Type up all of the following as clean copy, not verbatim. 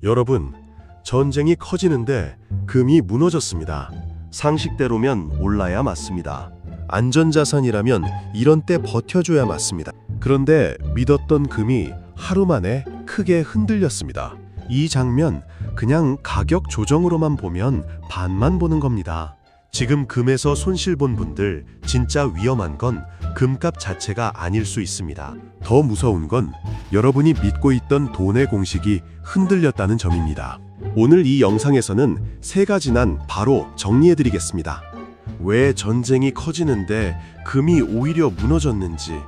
여러분, 전쟁이 커지는데 금이 무너졌습니다. 상식대로면 올라야 맞습니다. 안전자산이라면 이런 때 버텨줘야 맞습니다. 그런데 믿었던 금이 하루 만에 크게 흔들렸습니다. 이 장면 그냥 가격 조정으로만 보면 반만 보는 겁니다. 지금 금에서 손실 본 분들 진짜 위험한 건 금값 자체가 아닐 수 있습니다. 더 무서운 건 여러분이 믿고 있던 돈의 공식이 흔들렸다는 점입니다. 오늘 이 영상에서는 세 가지난 바로 정리해드리겠습니다. 왜 전쟁이 커지는데 금이 오히려 무너졌는지,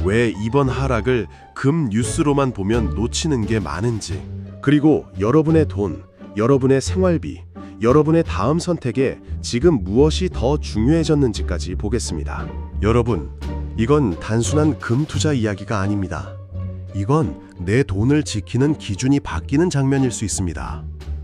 왜 이번 하락을 금 뉴스로만 보면 놓치는 게 많은지, 그리고 여러분의 돈, 여러분의 생활비, 여러분의 다음 선택에 지금 무엇이 더 중요해졌는지까지 보겠습니다. 여러분, 이건 단순한 금 투자 이야기가 아닙니다. 이건 내 돈을 지키는 기준이 바뀌는 장면일 수 있습니다.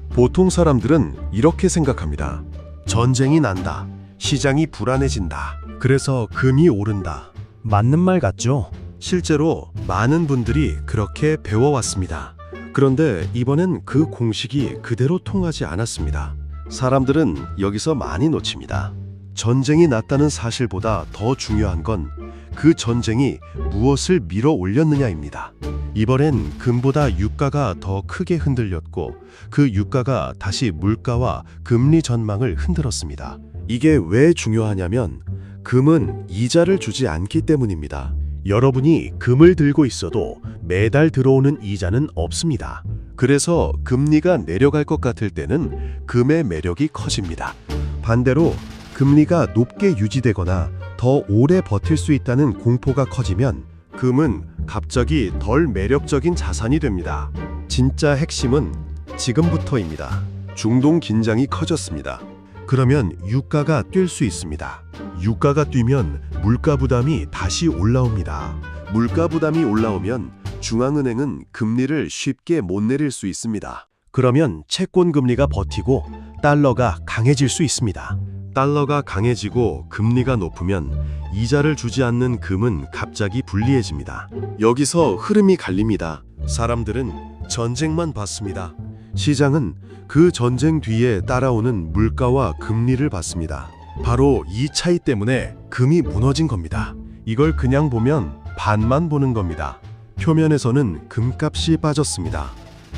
보통 사람들은 이렇게 생각합니다. 전쟁이 난다. 시장이 불안해진다. 그래서 금이 오른다. 맞는 말 같죠? 실제로 많은 분들이 그렇게 배워왔습니다. 그런데 이번엔 그 공식이 그대로 통하지 않았습니다. 사람들은 여기서 많이 놓칩니다. 전쟁이 났다는 사실보다 더 중요한 건 그 전쟁이 무엇을 밀어 올렸느냐입니다. 이번엔 금보다 유가가 더 크게 흔들렸고 그 유가가 다시 물가와 금리 전망을 흔들었습니다. 이게 왜 중요하냐면 금은 이자를 주지 않기 때문입니다. 여러분이 금을 들고 있어도 매달 들어오는 이자는 없습니다. 그래서 금리가 내려갈 것 같을 때는 금의 매력이 커집니다. 반대로 금리가 높게 유지되거나 더 오래 버틸 수 있다는 공포가 커지면 금은 갑자기 덜 매력적인 자산이 됩니다. 진짜 핵심은 지금부터입니다. 중동 긴장이 커졌습니다. 그러면 유가가 뛸 수 있습니다. 유가가 뛰면 물가 부담이 다시 올라옵니다. 물가 부담이 올라오면 중앙은행은 금리를 쉽게 못 내릴 수 있습니다. 그러면 채권 금리가 버티고 달러가 강해질 수 있습니다. 달러가 강해지고 금리가 높으면 이자를 주지 않는 금은 갑자기 불리해집니다. 여기서 흐름이 갈립니다. 사람들은 전쟁만 봤습니다. 시장은 그 전쟁 뒤에 따라오는 물가와 금리를 봤습니다. 바로 이 차이 때문에 금이 무너진 겁니다. 이걸 그냥 보면 반만 보는 겁니다. 표면에서는 금값이 빠졌습니다.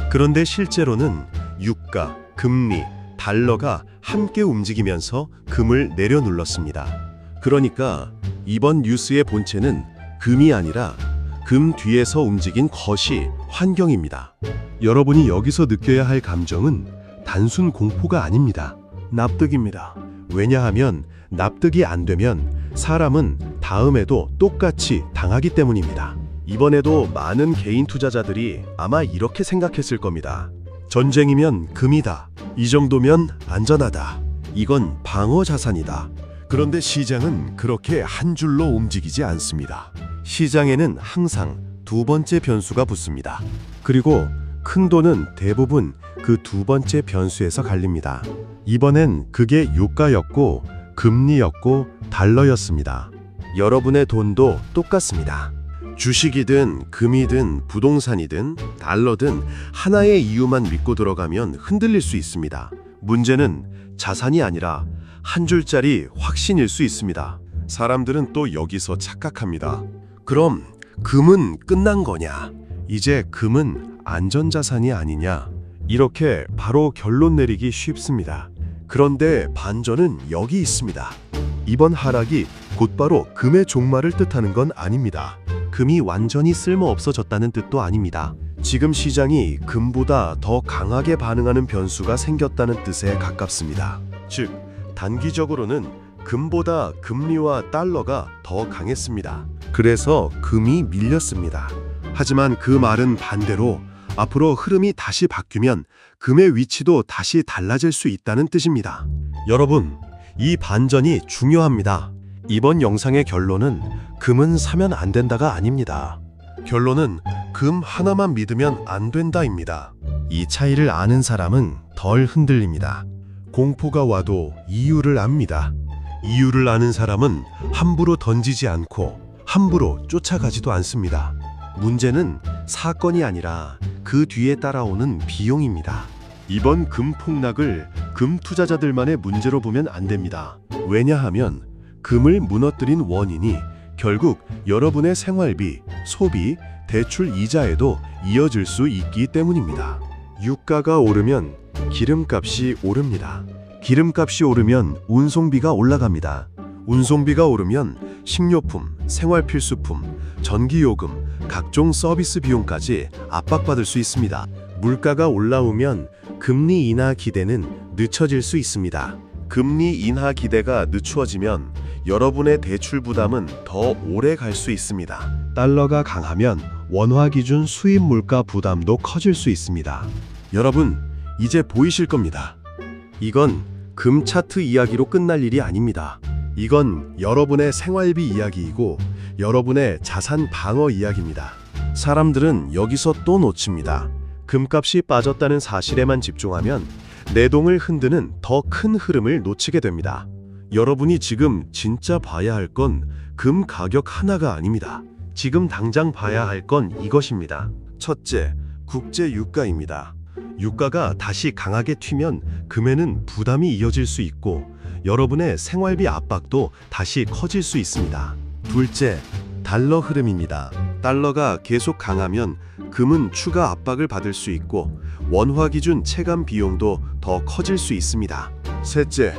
그런데 실제로는 유가, 금리, 달러가 함께 움직이면서 금을 내려눌렀습니다. 그러니까 이번 뉴스의 본체는 금이 아니라 금 뒤에서 움직인 것이 환경입니다. 여러분이 여기서 느껴야 할 감정은 단순 공포가 아닙니다. 납득입니다. 왜냐하면 납득이 안 되면 사람은 다음에도 똑같이 당하기 때문입니다. 이번에도 많은 개인 투자자들이 아마 이렇게 생각했을 겁니다. 전쟁이면 금이다. 이 정도면 안전하다. 이건 방어 자산이다. 그런데 시장은 그렇게 한 줄로 움직이지 않습니다. 시장에는 항상 두 번째 변수가 붙습니다. 그리고 큰 돈은 대부분 그 두 번째 변수에서 갈립니다. 이번엔 그게 유가였고 금리였고 달러였습니다. 여러분의 돈도 똑같습니다. 주식이든 금이든 부동산이든 달러든 하나의 이유만 믿고 들어가면 흔들릴 수 있습니다. 문제는 자산이 아니라 한 줄짜리 확신일 수 있습니다. 사람들은 또 여기서 착각합니다. 그럼 금은 끝난 거냐? 이제 금은 안전자산이 아니냐? 이렇게 바로 결론 내리기 쉽습니다. 그런데 반전은 여기 있습니다. 이번 하락이 곧바로 금의 종말을 뜻하는 건 아닙니다. 금이 완전히 쓸모없어졌다는 뜻도 아닙니다. 지금 시장이 금보다 더 강하게 반응하는 변수가 생겼다는 뜻에 가깝습니다. 즉, 단기적으로는 금보다 금리와 달러가 더 강했습니다. 그래서 금이 밀렸습니다. 하지만 그 말은 반대로 앞으로 흐름이 다시 바뀌면 금의 위치도 다시 달라질 수 있다는 뜻입니다. 여러분, 이 반전이 중요합니다. 이번 영상의 결론은 금은 사면 안 된다가 아닙니다. 결론은 금 하나만 믿으면 안 된다입니다. 이 차이를 아는 사람은 덜 흔들립니다. 공포가 와도 이유를 압니다. 이유를 아는 사람은 함부로 던지지 않고 함부로 쫓아가지도 않습니다. 문제는 사건이 아니라 그 뒤에 따라오는 비용입니다. 이번 금 폭락을 금 투자자들만의 문제로 보면 안 됩니다. 왜냐하면 금을 무너뜨린 원인이 결국 여러분의 생활비, 소비, 대출 이자에도 이어질 수 있기 때문입니다. 유가가 오르면 기름값이 오릅니다. 기름값이 오르면 운송비가 올라갑니다. 운송비가 오르면 식료품, 생활필수품, 전기요금, 각종 서비스 비용까지 압박받을 수 있습니다. 물가가 올라오면 금리 인하 기대는 늦춰질 수 있습니다. 금리 인하 기대가 늦추어지면 여러분의 대출 부담은 더 오래 갈 수 있습니다. 달러가 강하면 원화 기준 수입 물가 부담도 커질 수 있습니다. 여러분, 이제 보이실 겁니다. 이건 금 차트 이야기로 끝날 일이 아닙니다. 이건 여러분의 생활비 이야기이고 여러분의 자산 방어 이야기입니다. 사람들은 여기서 또 놓칩니다. 금값이 빠졌다는 사실에만 집중하면 내동을 흔드는 더 큰 흐름을 놓치게 됩니다. 여러분이 지금 진짜 봐야 할 건 금 가격 하나가 아닙니다. 지금 당장 봐야 할 건 이것입니다. 첫째, 국제 유가입니다. 유가가 다시 강하게 튀면 금에는 부담이 이어질 수 있고 여러분의 생활비 압박도 다시 커질 수 있습니다. 둘째, 달러 흐름입니다. 달러가 계속 강하면 금은 추가 압박을 받을 수 있고 원화 기준 체감 비용도 더 커질 수 있습니다. 셋째,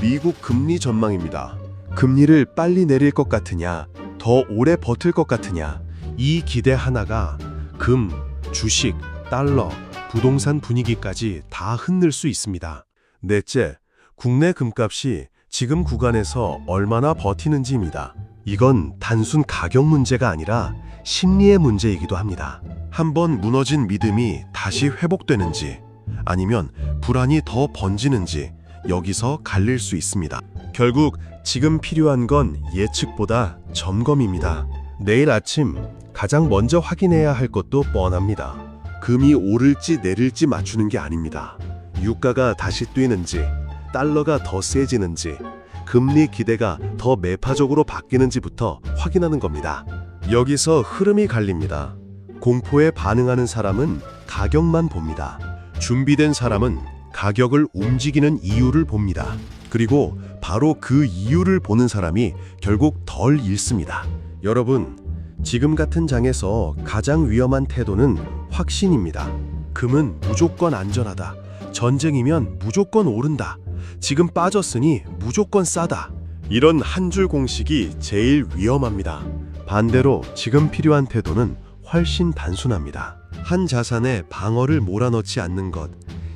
미국 금리 전망입니다. 금리를 빨리 내릴 것 같으냐, 더 오래 버틸 것 같으냐, 이 기대 하나가 금, 주식, 달러, 부동산 분위기까지 다 흔들 수 있습니다. 넷째, 국내 금값이 지금 구간에서 얼마나 버티는지입니다. 이건 단순 가격 문제가 아니라 심리의 문제이기도 합니다. 한번 무너진 믿음이 다시 회복되는지 아니면 불안이 더 번지는지 여기서 갈릴 수 있습니다. 결국 지금 필요한 건 예측보다 점검입니다. 내일 아침 가장 먼저 확인해야 할 것도 뻔합니다. 금이 오를지 내릴지 맞추는 게 아닙니다. 유가가 다시 뛰는지, 달러가 더 세지는지, 금리 기대가 더 매파적으로 바뀌는지부터 확인하는 겁니다. 여기서 흐름이 갈립니다. 공포에 반응하는 사람은 가격만 봅니다. 준비된 사람은 가격을 움직이는 이유를 봅니다. 그리고 바로 그 이유를 보는 사람이 결국 덜 잃습니다. 여러분, 지금 같은 장에서 가장 위험한 태도는 확신입니다. 금은 무조건 안전하다. 전쟁이면 무조건 오른다. 지금 빠졌으니 무조건 싸다. 이런 한 줄 공식이 제일 위험합니다. 반대로 지금 필요한 태도는 훨씬 단순합니다. 한 자산에 방어를 몰아넣지 않는 것,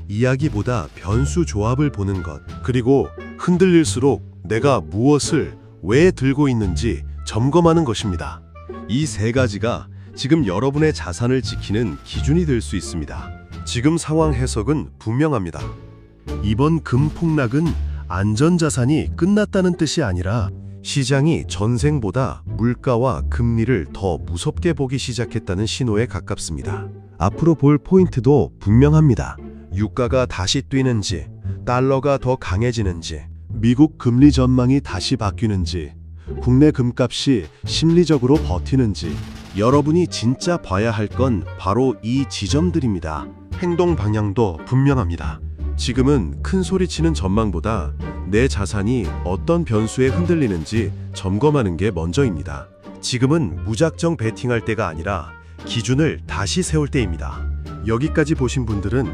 이야기보다 변수 조합을 보는 것, 그리고 흔들릴수록 내가 무엇을 왜 들고 있는지 점검하는 것입니다. 이 세 가지가 지금 여러분의 자산을 지키는 기준이 될 수 있습니다. 지금 상황 해석은 분명합니다. 이번 금 폭락은 안전자산이 끝났다는 뜻이 아니라 시장이 전생보다 물가와 금리를 더 무섭게 보기 시작했다는 신호에 가깝습니다. 앞으로 볼 포인트도 분명합니다. 유가가 다시 뛰는지, 달러가 더 강해지는지, 미국 금리 전망이 다시 바뀌는지, 국내 금값이 심리적으로 버티는지, 여러분이 진짜 봐야 할 건 바로 이 지점들입니다. 행동 방향도 분명합니다. 지금은 큰 소리치는 전망보다 내 자산이 어떤 변수에 흔들리는지 점검하는 게 먼저입니다. 지금은 무작정 베팅할 때가 아니라 기준을 다시 세울 때입니다. 여기까지 보신 분들은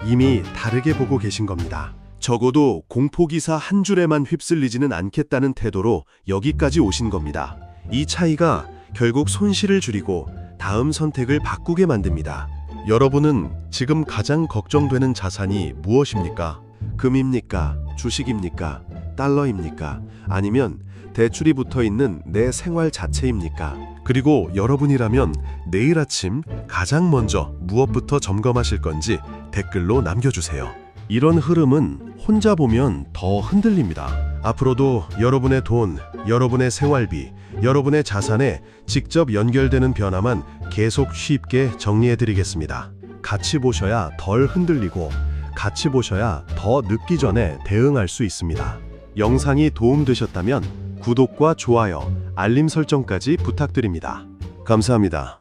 이미 다르게 보고 계신 겁니다. 적어도 공포기사 한 줄에만 휩쓸리지는 않겠다는 태도로 여기까지 오신 겁니다. 이 차이가 결국 손실을 줄이고 다음 선택을 바꾸게 만듭니다. 여러분은 지금 가장 걱정되는 자산이 무엇입니까? 금입니까? 주식입니까? 달러입니까? 아니면 대출이 붙어 있는 내 생활 자체입니까? 그리고 여러분이라면 내일 아침 가장 먼저 무엇부터 점검하실 건지 댓글로 남겨주세요. 이런 흐름은 혼자 보면 더 흔들립니다. 앞으로도 여러분의 돈, 여러분의 생활비, 여러분의 자산에 직접 연결되는 변화만 계속 쉽게 정리해드리겠습니다. 같이 보셔야 덜 흔들리고 같이 보셔야 더 늦기 전에 대응할 수 있습니다. 영상이 도움되셨다면 구독과 좋아요, 알림 설정까지 부탁드립니다. 감사합니다.